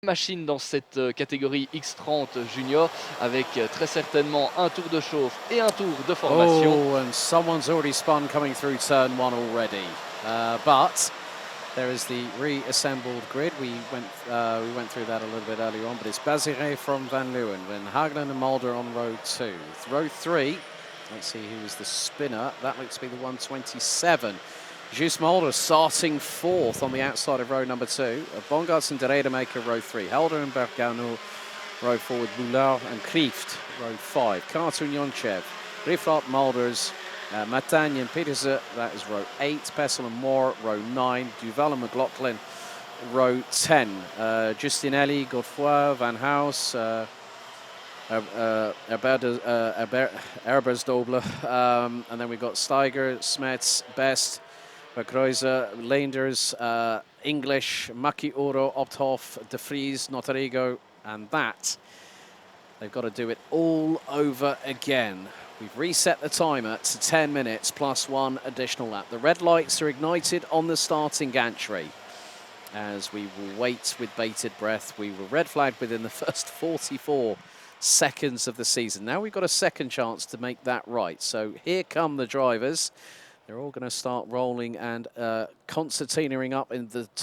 Machine dans cette catégorie X30 junior avec très certainement un tour de chauffe et un tour de formation. Oh, and someone's already spun coming through turn one already. But there is the reassembled grid. We went through that a little bit earlier on, but it's Bazire from Van Leeuwen, then Hagelin and Mulder on row two. Row three, let's see who was the spinner. That looks to be the 127. Juice Mulder starting fourth on the outside of row number two. Bongarts and De Rademaker, row three. Helder and Bergano, row forward. Boulard and Klieft, row five. Carter and Yonchev. Riffart, Mulders, Matany and Petersen, that is row eight. Pessel and Moore, row nine. Duval and McLaughlin, row 10. Justinelli, Godefroy, Van House, Erbersdobler, and then we've got Steiger, Smets, Best, Kreuzer, Leenders, English, Maki Oro, Opthoff, De Vries, Notarigo, and that. They've got to do it all over again. We've reset the timer to 10 minutes plus one additional lap. The red lights are ignited on the starting gantry. As we will wait with bated breath, we were red flagged within the first 44 seconds of the season. Now we've got a second chance to make that right. So here come the drivers. They're all going to start rolling and concertinaing up to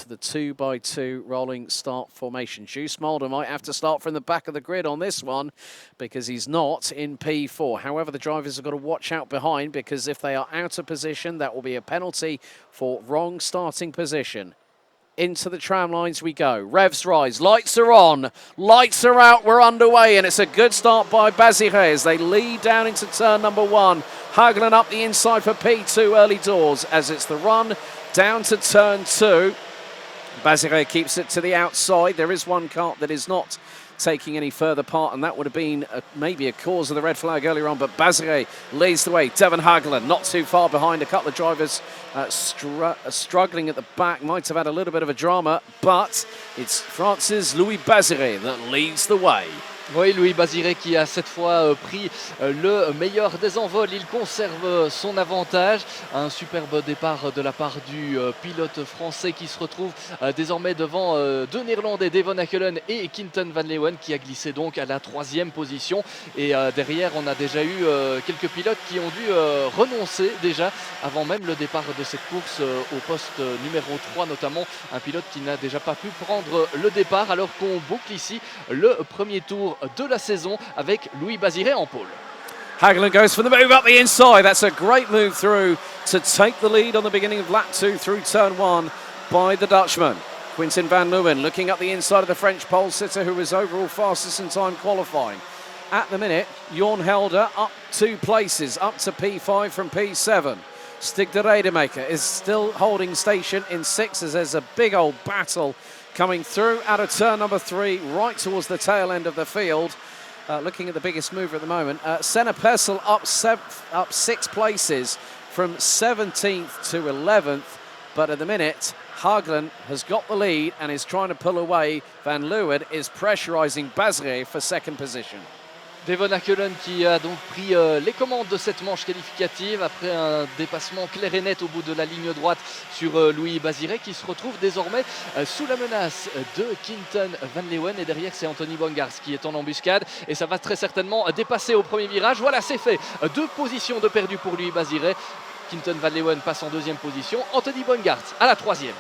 the 2x2 rolling start formation. Juice Mulder might have to start from the back of the grid on this one because he's not in P4. However, the drivers have got to watch out behind because if they are out of position, that will be a penalty for wrong starting position. Into the tram lines we go. Revs rise. Lights are on. Lights are out. We're underway. And it's a good start by Bazire as they lead down into turn number one. Hagelin up the inside for P2 early doors as it's the run down to turn two. Bazire keeps it to the outside. There is one kart that is not taking any further part, and that would have been maybe a cause of the red flag earlier on, but Bazire leads the way. Devon Hagelin not too far behind. A couple of drivers struggling at the back. Might have had a little bit of a drama, but it's France's Louis Bazire that leads the way. Oui, Louis Bazire qui a cette fois pris le meilleur des envols. Il conserve son avantage. Un superbe départ de la part du pilote français qui se retrouve désormais devant deux Néerlandais, Devon Hagelin et Quinten Van Leeuwen, qui a glissé donc à la troisième position. Et derrière, on a déjà eu quelques pilotes qui ont dû renoncer déjà avant même le départ de cette course au poste numéro 3, notamment un pilote qui n'a déjà pas pu prendre le départ alors qu'on boucle ici le premier tour de la saison avec Louis Bazire en pôle. Hagelin goes for the move up the inside. That's a great move through to take the lead on the beginning of lap two through turn one by the Dutchman. Quinten Van Leeuwen looking up the inside of the French pole sitter who was overall fastest in time qualifying. At the minute, Jorn Helder up 2 places, up to P5 from P7. Stig de Rademaker is still holding station in 6 as there's a big old battle coming through out of turn number 3, right towards the tail end of the field. Looking at the biggest mover at the moment. Senna Pessel up 6 places from 17th to 11th. But at the minute, Hagelin has got the lead and is trying to pull away. Van Leeuwen is pressurising Bazire for second position. Devon Hagelin qui a donc pris les commandes de cette manche qualificative après un dépassement clair et net au bout de la ligne droite sur Louis Bazire qui se retrouve désormais sous la menace de Quinten Van Leeuwen et derrière c'est Anthony Bongarts qui est en embuscade et ça va très certainement dépasser au premier virage. Voilà, c'est fait. 2 positions de perdu pour Louis Bazire. Quinten Van Leeuwen passe en 2e position. Anthony Bongarts à la 3e.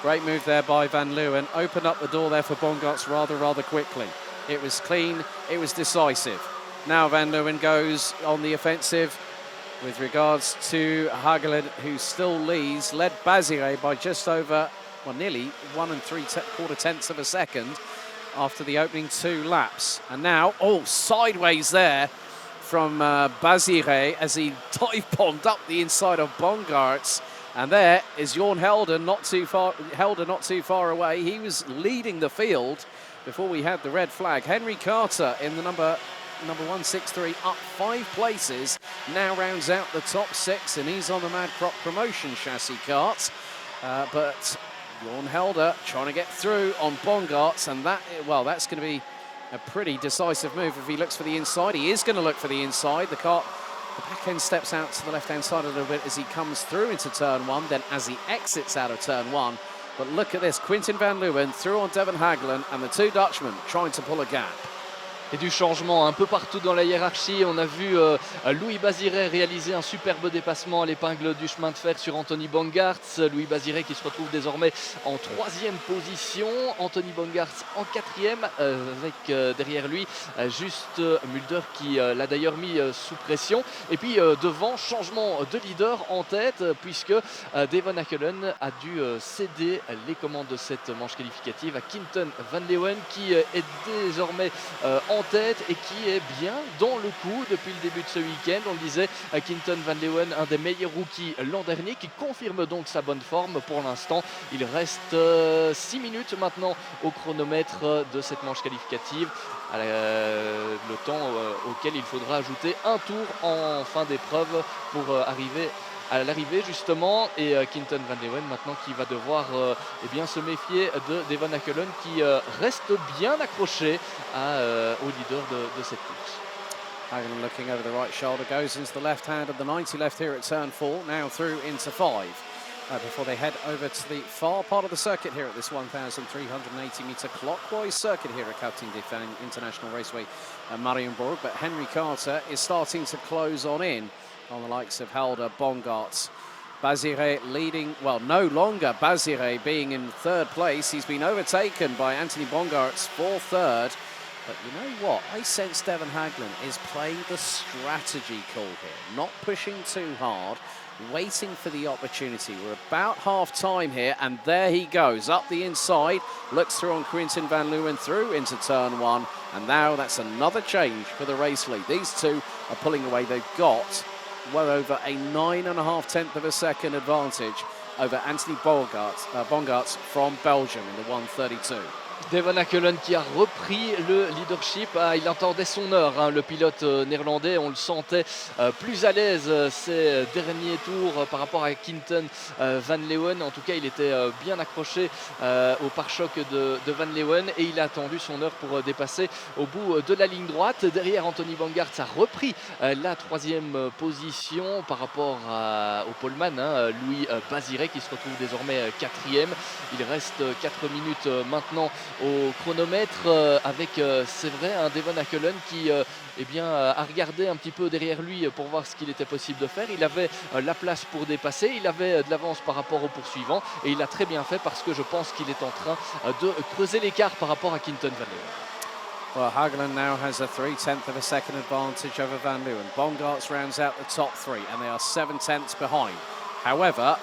Great move there by Van Leeuwen. Opened up the door there for Bongarts rather quickly. It was clean, it was decisive. Now Van Leeuwen goes on the offensive with regards to Hagelin, who still leads, led Bazire by just over, well, nearly 1 3/4 tenths of a second after the opening 2 laps. And now, sideways there from Bazire as he dive-bombed up the inside of Bongarts. And there is Jorn Helder not too far away. He was leading the field before we had the red flag. Henry Carter in the number 163 up 5 places, now rounds out the top 6 and he's on the Mad Crop promotion chassis kart. But Jorn Helder trying to get through on Bongarts, and that's going to be a pretty decisive move if he looks for the inside. He is going to look for the inside. The back end steps out to the left hand side a little bit as he comes through into turn 1, then as he exits out of turn 1, But look at this, Quinten van Leeuwen through on Devon Hagelen and the two Dutchmen trying to pull a gap. Et du changement un peu partout dans la hiérarchie. On a vu Louis Basiré réaliser un superbe dépassement à l'épingle du chemin de fer sur Anthony Bongaerts. Louis Basiré qui se retrouve désormais en 3e position. Anthony Bongaerts en 4e avec derrière lui juste Mulder qui l'a d'ailleurs mis sous pression. Et puis devant, changement de leader en tête puisque Devon Hagelen a dû céder les commandes de cette manche qualificative à Quinten van Leeuwen qui est désormais en tête et qui est bien dans le coup depuis le début de ce week-end. On le disait, Quinten van Leeuwen, un des meilleurs rookies l'an dernier, qui confirme donc sa bonne forme pour l'instant. Il reste 6 minutes maintenant au chronomètre de cette manche qualificative, le temps auquel il faudra ajouter un tour en fin d'épreuve pour arriver à l'arrivée justement, et Quinten van Leeuwen maintenant qui va devoir eh bien, se méfier de Devon Hagelen qui reste bien accroché au leader de cette course. Hagelen looking over the right shoulder, goes into the left hand of the 90 left here at turn 4, now through into 5. Before they head over to the far part of the circuit here at this 1,380 metre clockwise circuit here at Captain Defang International Raceway at Mariembourg. But Henry Carter is starting to close on in on the likes of Helder, Bongaerts. Basiré leading, well, no longer Basiré being in 3rd place. He's been overtaken by Anthony Bongaerts for 3rd. But you know what? I sense Devon Hagelen is playing the strategy call here, not pushing too hard, waiting for the opportunity. We're about half time here, and there he goes up the inside, looks through on Quinten van Leeuwen through into turn 1, and now that's another change for the race lead. These two are pulling away. They've got well over a 9.5 of a second advantage over Anthony Bongaerts from Belgium in the 132. Devon Hagelen qui a repris le leadership, il attendait son heure, hein, le pilote néerlandais, on le sentait plus à l'aise ces derniers tours par rapport à Quinten van Leeuwen. En tout cas, il était bien accroché au pare-choc de Van Leeuwen et il a attendu son heure pour dépasser au bout de la ligne droite. Derrière, Anthony Bongaerts a repris la 3e position par rapport au poleman, hein, Louis Basiré qui se retrouve désormais 4e. Il reste 4 minutes maintenant au chronomètre avec, c'est vrai, un Devon Hagelen qui eh bien, a regardé un petit peu derrière lui pour voir ce qu'il était possible de faire. Il avait la place pour dépasser, il avait de l'avance par rapport au poursuivant et il a très bien fait parce que je pense qu'il est en train de creuser l'écart par rapport à Quinten van Leeuwen. Well, Hagelen now has a 3/10 of a second advantage over Van Leeuwen. Bongaerts rounds out the top 3 and they are 7/10 behind. However,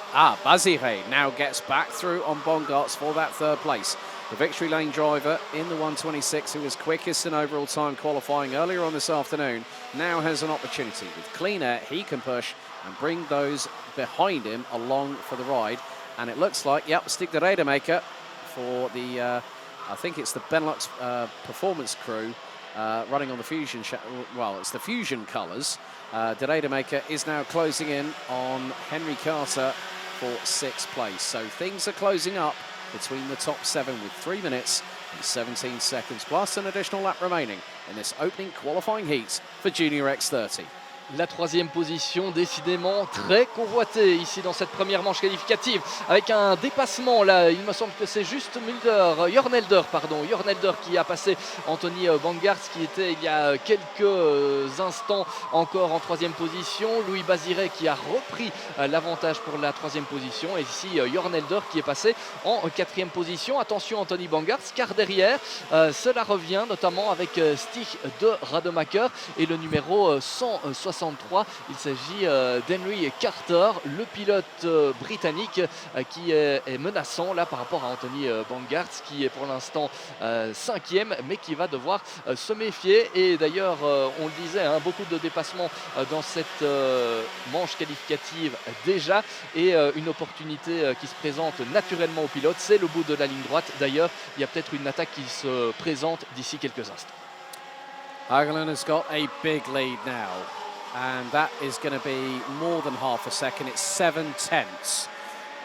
Basiré now gets back through on Bongaerts for that 3rd place. The victory lane driver in the 126, who was quickest in overall time qualifying earlier on this afternoon, now has an opportunity. With clean air, he can push and bring those behind him along for the ride. And it looks like, yep, Stig de Rademaker for the, I think it's the Benelux performance crew running on the Fusion, well, it's the Fusion colours. De Rademaker is now closing in on Henry Carter for 6th place. So things are closing up between the top 7 with 3 minutes and 17 seconds, plus an additional lap remaining in this opening qualifying heat for Junior X30. La 3e position, décidément très convoitée ici dans cette première manche qualificative, avec un dépassement là, il me semble que c'est juste Jörn Helder qui a passé Anthony Bongaerts qui était il y a quelques instants encore en 3e position. Louis Basiré qui a repris l'avantage pour la 3e position, et ici Jörn Helder qui est passé en 4e position. Attention Anthony Bongaerts, car derrière cela revient notamment avec Stig de Rademacher et le numéro 163. Il s'agit d'Henry Carter, le pilote britannique qui est menaçant là par rapport à Anthony Bongaerts qui est pour l'instant 5e mais qui va devoir se méfier. Et d'ailleurs on le disait, hein, beaucoup de dépassements dans cette manche qualificative déjà, et une opportunité qui se présente naturellement au pilote, c'est le bout de la ligne droite. D'ailleurs il y a peut-être une attaque qui se présente d'ici quelques instants. Hagelen has got a big lead now, and that is going to be more than half a second. It's 7/10.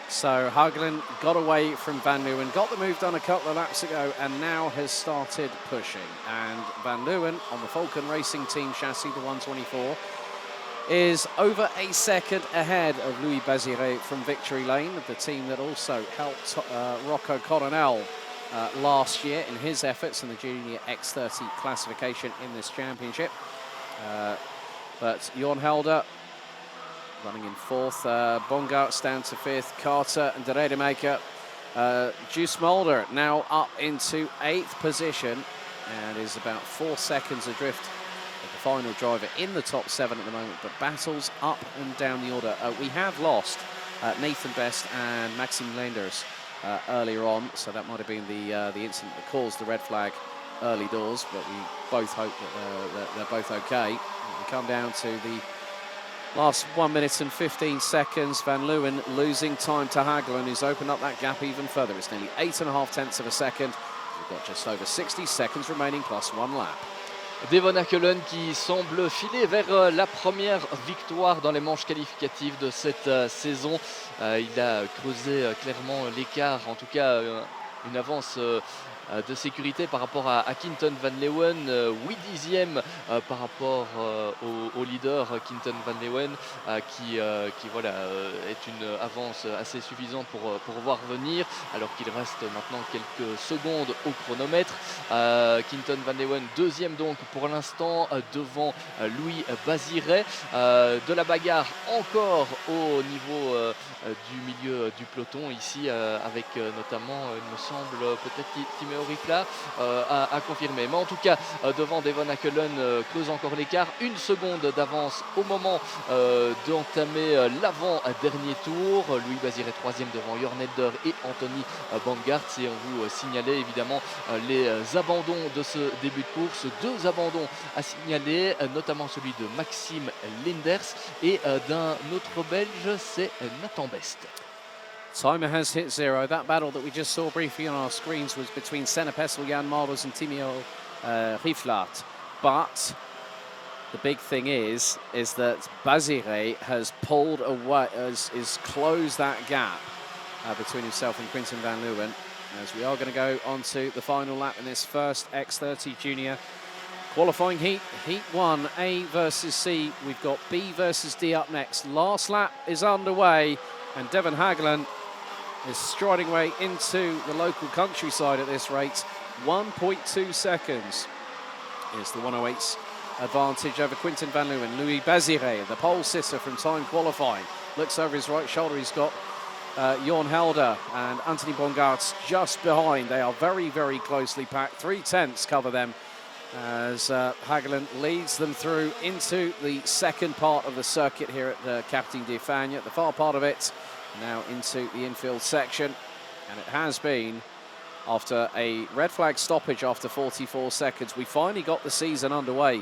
So Hagelen got away from Van Leeuwen, got the move done a couple of laps ago, and now has started pushing. And Van Leeuwen on the Falcon Racing Team chassis, the 124, is over a second ahead of Louis Baziré from Victory Lane, the team that also helped Rocco Coronel last year in his efforts in the Junior X30 classification in this championship. But Jorn Helder running in fourth, Bongart's down to fifth, Carter and de Rademaker. Juice Mulder now up into eighth position and is about 4 seconds adrift of the final driver in the top 7 at the moment, but battles up and down the order. We have lost Nathan Best and Maxime Leenders earlier on, so that might have been the incident that caused the red flag early doors, but we both hope that they're both okay. We come down to the last 1 minute and 15 seconds. Van Leeuwen losing time to Hagelin, who's opened up that gap even further. It's nearly 8.5 tenths of a second. We've got just over 60 seconds remaining plus 1 lap. Devon Hagelin qui semble filer vers la première victoire dans les manches qualificatives de cette saison. Il a creusé clairement l'écart, en tout cas une avance de sécurité par rapport à Quinton Van Leeuwen, 8 dixièmes par rapport au leader Quinton Van Leeuwen qui voilà, est une avance assez suffisante pour voir venir, alors qu'il reste maintenant quelques secondes au chronomètre. Quinton Van Leeuwen deuxième donc pour l'instant devant Louis Baziré. De la bagarre encore au niveau du milieu du peloton ici avec notamment il me semble peut-être Timéo Rifla à confirmer, mais en tout cas devant Devon Hagelin creuse encore l'écart, 1 seconde d'avance au moment d'entamer l'avant-dernier tour. Louis Baziré troisième devant Jorn Helder et Anthony Bongart, et on vous signalait évidemment les abandons de ce début de course, 2 abandons à signaler, notamment celui de Maxime Leenders et d'un autre Belge, c'est Nathan Best. Timer has hit 0. That battle that we just saw briefly on our screens was between Senna Pessel, Jan Marders and Timéo Riflaert. But the big thing is that Baziré has pulled away, is closed that gap between himself and Quinton Van Leeuwen, as we are going to go on to the final lap in this first X30 Junior qualifying heat. Heat 1, A versus C. We've got B versus D up next. Last lap is underway, and Devon Hagelin is striding away into the local countryside at this rate. 1.2 seconds is the 108's advantage over Quinton Van Leeuwen. Louis Baziré, the pole sitter from time qualifying, looks over his right shoulder. He's got Jorn Helder and Anthony Bongart's just behind. They are very, very closely packed. 3 tenths cover them as Hagelin leads them through into the second part of the circuit here at the Captain de Fagnes, at the far part of it, now into the infield section. And it has been, after a red flag stoppage after 44 seconds, we finally got the season underway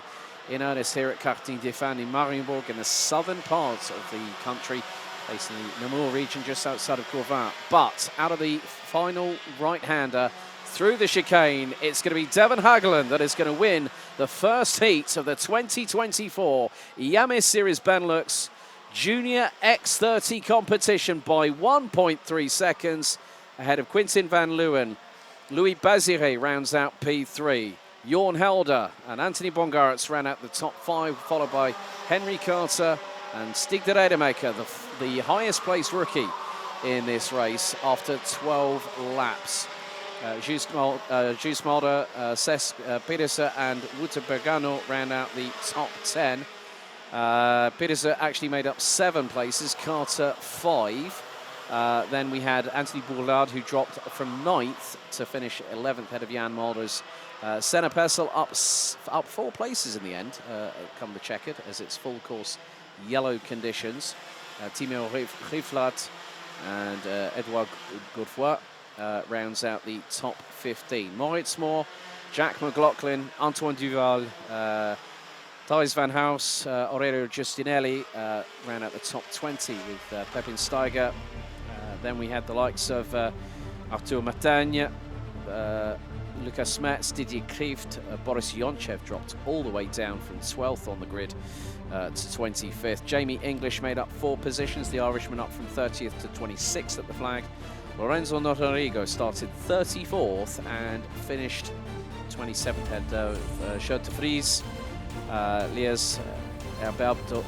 in earnest here at Karting de Fagnes in Mariembourg, in the southern parts of the country, based in the Namur region just outside of Courvin. But out of the final right-hander through the chicane, it's going to be Devon Hagelin that is going to win the first heat of the 2024 Yamis Series Benelux Junior X30 competition by 1.3 seconds ahead of Quinton Van Leeuwen. Louis Baziré rounds out P3. Jorn Helder and Anthony Bongartz ran out the top 5, followed by Henry Carter and Stig de Rademaker, the highest placed rookie in this race after 12 laps. Juice Mulder, Cesc Pedersen and Wouter Bergano ran out the top 10. Pedersen actually made up 7 places, Carter 5. Then we had Anthony Bourlard, who dropped from 9th to finish 11th ahead of Jan Malders. Senna Pessel up 4 places in the end, come to check it, as it's full course yellow conditions. Timéo Riflaert and Edouard Godefroy rounds out the top 15. Moritz Moore, Jack McLaughlin, Antoine Duval, Thijs van House, Aurelio Giustinelli ran out the top 20 with Pepin Steiger. Then we had the likes of Arthur Matagne, Lucas Smets, Didier Krieft, Boris Yonchev dropped all the way down from 12th on the grid to 25th. Jamie English made up 4 positions, the Irishman up from 30th to 26th at the flag. Lorenzo Notarrigo started 34th and finished 27th ahead of Schout de Vries. Lies Alberto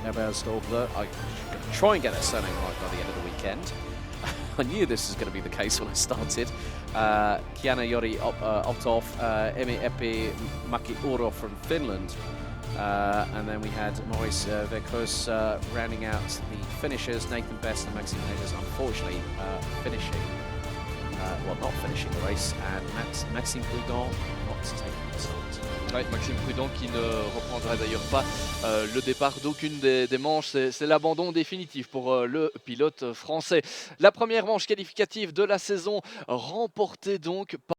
Ebersdorfer. I'm going to try and get that surname right by the end of the weekend. I knew this was going to be the case when I started. Kiana Jori Optov, Emi Epi Makiuro from Finland. And then we had Maurice Vekos rounding out the finishers. Nathan Best and Maxime Hedges unfortunately finishing, well, not finishing the race, and Maxime Prudent not taking the start. Ouais, Maxime Prudent qui ne reprendra d'ailleurs pas le départ d'aucune des manches. C'est l'abandon définitif pour le pilote français. La première manche qualificative de la saison remportée donc par